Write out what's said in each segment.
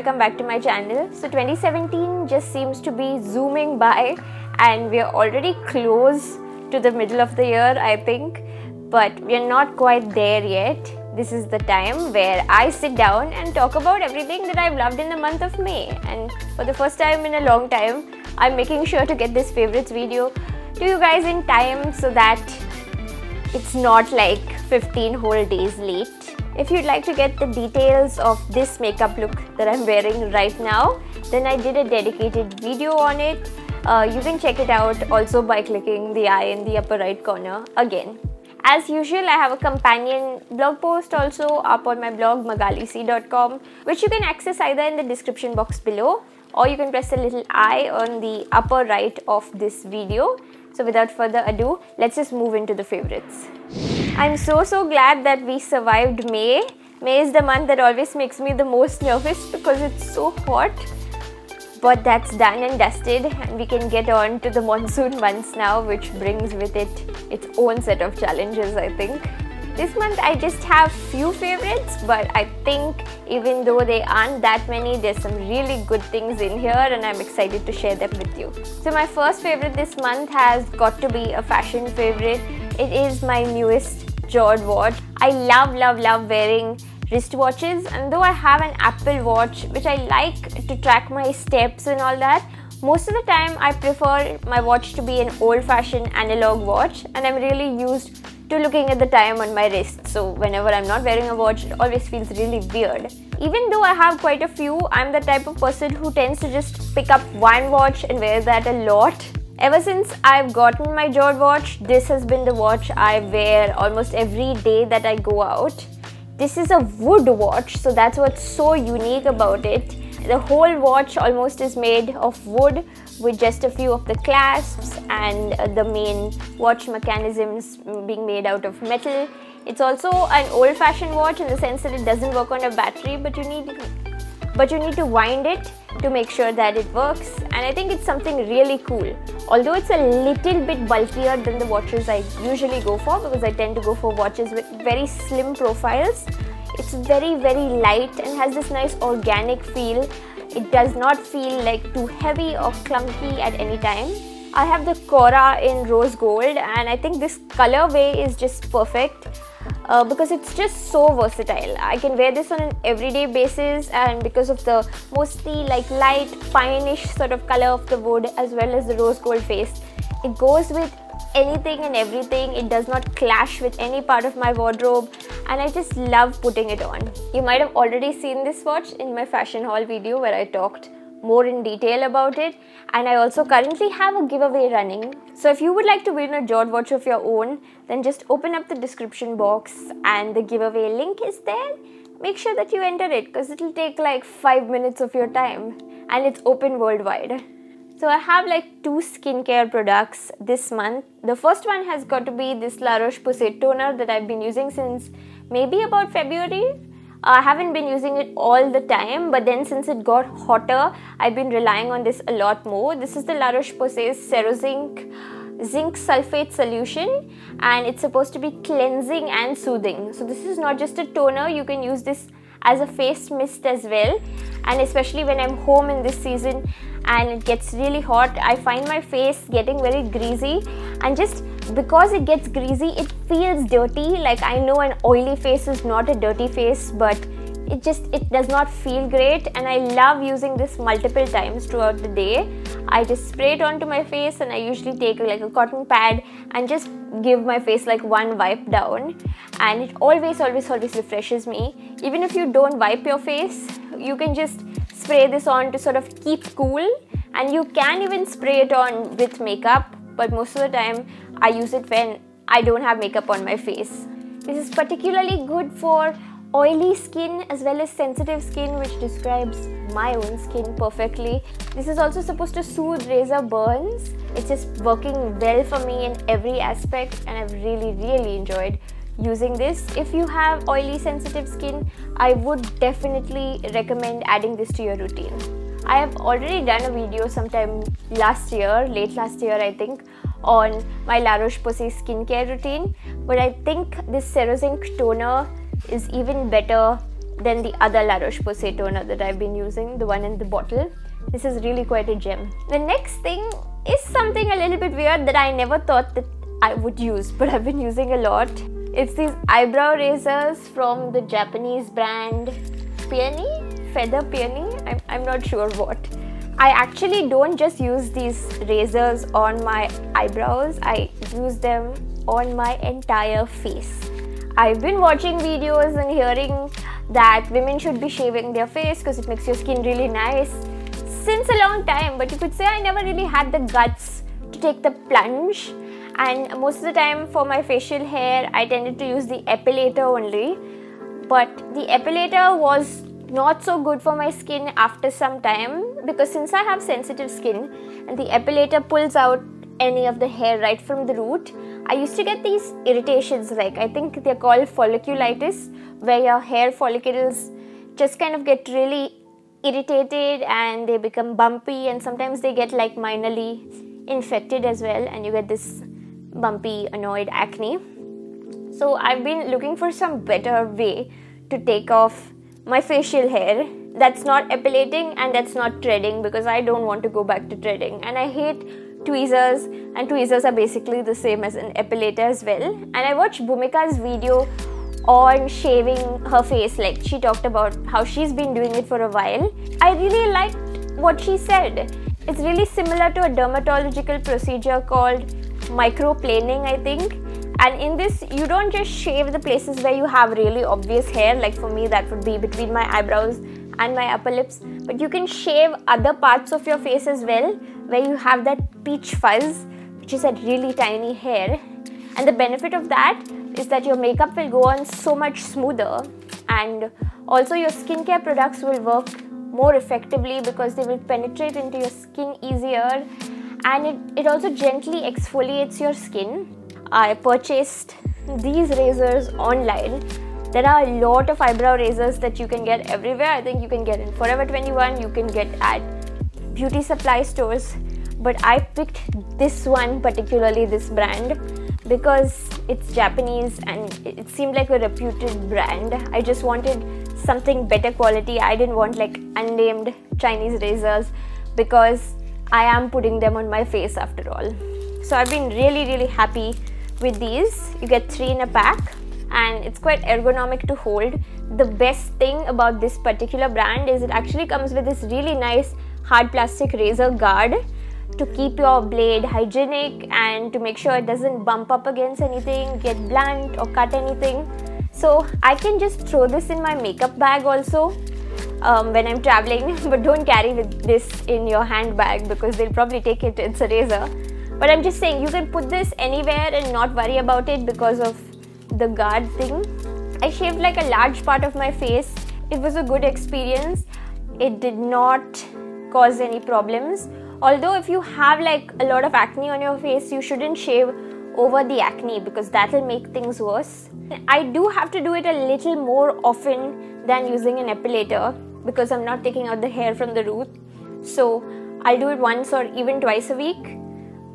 welcome back to my channel. So 2017 just seems to be zooming by and we are already close to the middle of the year, I think, but we are not quite there yet. This is the time where I sit down and talk about everything that I've loved in the month of May, and for the first time in a long time I'm making sure to get this favorites video to you guys in time so that it's not like 15 whole days late. If you'd like to get the details of this makeup look that I'm wearing right now, then I did a dedicated video on it. You can check it out also by clicking the eye in the upper right corner again. As usual, I have a companion blog post also up on my blog magalic.com, which you can access either in the description box below, or you can press the little eye on the upper right of this video. So without further ado, let's just move into the favorites. I'm so glad that we survived May. May is the month that always makes me the most nervous because it's so hot. But that's done and dusted, and we can get on to the monsoon months now, which brings with it its own set of challenges, I think. This month I just have few favorites, but I think even though they aren't that many, there's some really good things in here and I'm excited to share them with you. So my first favorite this month has got to be a fashion favorite. It is my newest Jord watch. I love wearing wristwatches, and though I have an Apple Watch which I like to track my steps and all that, most of the time I prefer my watch to be an old-fashioned analog watch, and I'm really used to looking at the time on my wrist. So whenever I'm not wearing a watch, it always feels really weird. Even though I have quite a few, I'm the type of person who tends to just pick up one watch and wear that a lot. Ever since I've gotten my Jord watch, this has been the watch I wear almost every day that I go out. This is a wood watch, so that's what's so unique about it. The whole watch almost is made of wood with just a few of the clasps and the main watch mechanisms being made out of metal. It's also an old-fashioned watch in the sense that it doesn't work on a battery, but you need to wind it to make sure that it works, and I think it's something really cool. Although it's a little bit bulkier than the watches I usually go for, because I tend to go for watches with very slim profiles. It's very light and has this nice organic feel. It does not feel like too heavy or clunky at any time. I have the Cora in rose gold, and I think this colorway is just perfect because it's just so versatile. I can wear this on an everyday basis, and because of the mostly like light pineish sort of color of the wood as well as the rose gold face, it goes with anything and everything. It does not clash with any part of my wardrobe, and I just love putting it on. You might have already seen this watch in my fashion haul video where I talked more in detail about it, and I also currently have a giveaway running. So if you would like to win a Jord watch of your own, then just open up the description box and the giveaway link is there. Make sure that you enter it because it'll take like 5 minutes of your time, and it's open worldwide. So I have like 2 skincare products this month. The first one has got to be this La Roche Posay toner that I've been using since maybe about February. I haven't been using it all the time, but then since it got hotter, I've been relying on this a lot more. This is the La Roche Posay Serozinc zinc sulfate solution, and it's supposed to be cleansing and soothing. So this is not just a toner, you can use this as a face mist as well. And especially when I'm home in this season and it gets really hot, I find my face getting very greasy, and just because it gets greasy, it feels dirty. Like, I know an oily face is not a dirty face, but it does not feel great, and I love using this multiple times throughout the day. I just spray it onto my face, and I usually take like a cotton pad and just give my face like one wipe down, and it always refreshes me. Even if you don't wipe your face, you can just spray this on to sort of keep cool, and you can even spray it on with makeup, but most of the time I use it when I don't have makeup on my face. This is particularly good for oily skin as well as sensitive skin, which describes my own skin perfectly. This is also supposed to soothe razor burns. It's just working well for me in every aspect, and I've really enjoyed using this. If you have oily sensitive skin, I would definitely recommend adding this to your routine. I have already done a video sometime last year, late last year I think, on my La Roche Posay skincare routine, but I think this Serozinc toner is even better than the other La Roche-Posay toner that I've been using, the one in the bottle. This is really quite a gem. The next thing is something a little bit weird that I never thought that I would use, but I've been using a lot. It's these eyebrow razors from the Japanese brand Piany? Feather Piany? I'm not sure what. I actually don't just use these razors on my eyebrows, I use them on my entire face. I've been watching videos and hearing that women should be shaving their face because it makes your skin really nice since a long time, but you could say I never really had the guts to take the plunge. And most of the time for my facial hair, I tended to use the epilator only. But the epilator was not so good for my skin after some time, because since I have sensitive skin and the epilator pulls out any of the hair right from the root, I used to get these irritations, like I think they're called folliculitis, where your hair follicles just kind of get really irritated and they become bumpy, and sometimes they get like minorly infected as well, and you get this bumpy, annoyed acne. So I've been looking for some better way to take off my facial hair that's not epilating and that's not threading, because I don't want to go back to threading, and I hate tweezers, and tweezers are basically the same as an epilator as well. And I watched Bhumika's video on shaving her face, like she talked about how she's been doing it for a while. I really liked what she said. It's really similar to a dermatological procedure called microplaning, I think. And in this, you don't just shave the places where you have really obvious hair, like for me that would be between my eyebrows and my upper lips, but you can shave other parts of your face as well, where you have that peach fuzz, which is that really tiny hair. And the benefit of that is that your makeup will go on so much smoother, and also your skincare products will work more effectively because they will penetrate into your skin easier, and it also gently exfoliates your skin. I purchased these razors online. There are a lot of eyebrow razors that you can get everywhere. I think you can get in Forever 21, you can get at beauty supply stores, but I picked this one, particularly this brand, because it's Japanese and it seemed like a reputed brand. I just wanted something better quality. I didn't want like unnamed Chinese razors, because I am putting them on my face after all. So I've been really happy with these. You get 3 in a pack and it's quite ergonomic to hold. The best thing about this particular brand is it actually comes with this really nice hard plastic razor guard to keep your blade hygienic and to make sure it doesn't bump up against anything, get blunt or cut anything. So I can just throw this in my makeup bag also when I'm traveling, but don't carry this in your handbag because they'll probably take it, it's a razor. But I'm just saying, you can put this anywhere and not worry about it because of the guard thing. I shaved like a large part of my face. It was a good experience. It did not cause any problems. Although if you have like a lot of acne on your face, you shouldn't shave over the acne because that will make things worse. I do have to do it a little more often than using an epilator because I'm not taking out the hair from the root. So I'll do it once or even twice a week.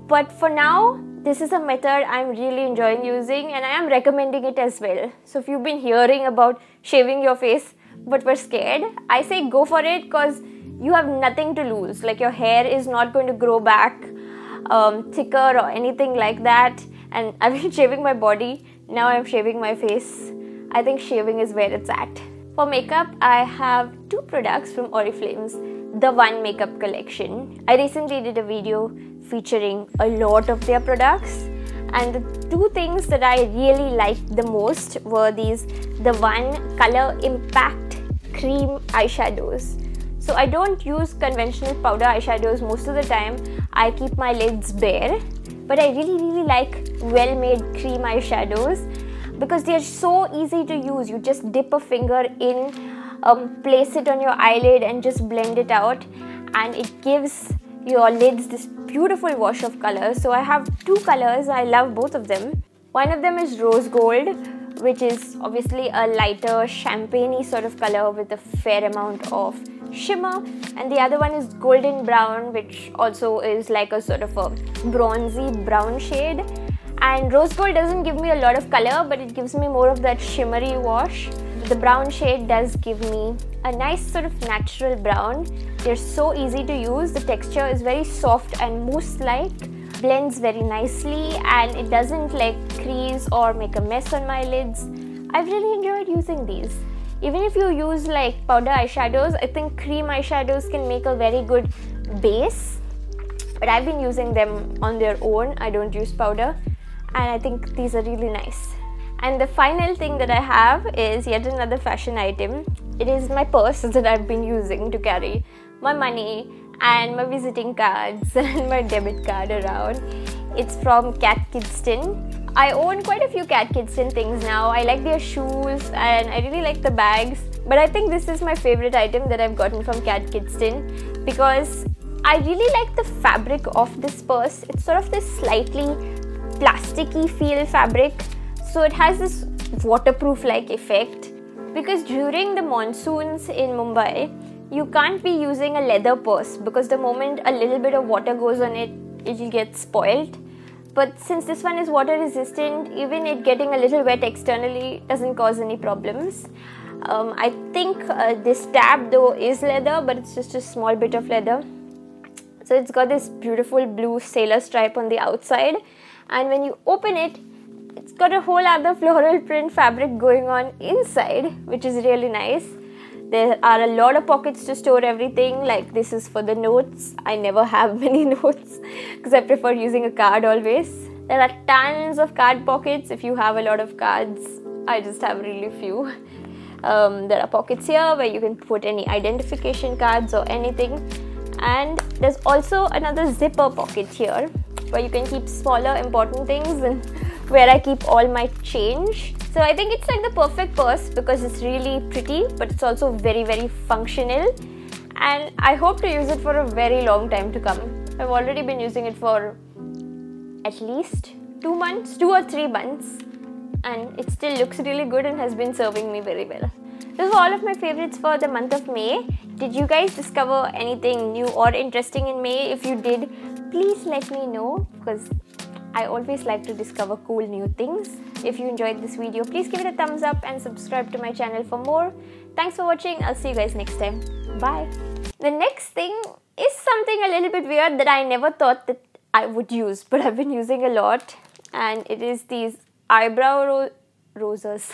But for now, this is a method I'm really enjoying using and I am recommending it as well. So if you've been hearing about shaving your face but were scared, I say go for it because you have nothing to lose. Like your hair is not going to grow back thicker or anything like that. And I've been shaving my body, now I'm shaving my face. I think shaving is where it's at. For makeup, I have 2 products from Oriflame's The One Makeup Collection. I recently did a video featuring a lot of their products, and the 2 things that I really liked the most were these The One Color Impact Cream eyeshadows. So I don't use conventional powder eyeshadows most of the time. I keep my lids bare, but I really like well-made cream eyeshadows because they are so easy to use. You just dip a finger in, place it on your eyelid and just blend it out, and it gives your lids this beautiful wash of color. So I have 2 colors. I love both of them. One of them is rose gold, which is obviously a lighter champagne-y sort of color with a fair amount of shimmer, and the other one is golden brown, which also is like a sort of a bronzy brown shade. And rose gold doesn't give me a lot of color, but it gives me more of that shimmery wash. the brown shade does give me a nice sort of natural brown. They're so easy to use. The texture is very soft and mousse-like, blends very nicely, and it doesn't like crease or make a mess on my lids. I've really enjoyed using these. Even if you use like powder eyeshadows, I think cream eyeshadows can make a very good base. But I've been using them on their own. I don't use powder, and I think these are really nice. And the final thing that I have is yet another fashion item. It is my purse that I've been using to carry my money and my visiting cards and my debit card around. It's from Cath Kidston. I own quite a few Cath Kidston things now. I like their shoes and I really like the bags. But I think this is my favorite item that I've gotten from Cath Kidston because I really like the fabric of this purse. It's sort of this slightly plasticky feel fabric. So it has this waterproof like effect, because during the monsoons in Mumbai, you can't be using a leather purse because the moment a little bit of water goes on it, it will get spoiled. But since this one is water resistant, even it getting a little wet externally doesn't cause any problems. I think this tab though is leather, but it's just a small bit of leather. So it's got this beautiful blue sailor stripe on the outside, and when you open it, it's got a whole other floral print fabric going on inside, which is really nice. There are a lot of pockets to store everything. Like this is for the notes. I never have many notes because I prefer using a card always. There are tons of card pockets if you have a lot of cards. I just have really few. There are pockets here where you can put any identification cards or anything. And there's also another zipper pocket here where you can keep smaller important things and where I keep all my change. So I think it's like the perfect purse because it's really pretty, but it's also very, very functional. And I hope to use it for a very long time to come. I've already been using it for at least 2 months, 2 or 3 months. And it still looks really good and has been serving me very well. Those were all of my favorites for the month of May. Did you guys discover anything new or interesting in May? If you did, please let me know because I always like to discover cool new things. If you enjoyed this video, please give it a thumbs up and subscribe to my channel for more. Thanks for watching. I'll see you guys next time. Bye. The next thing is something a little bit weird that I never thought that I would use, but I've been using a lot, and it is these eyebrow roses.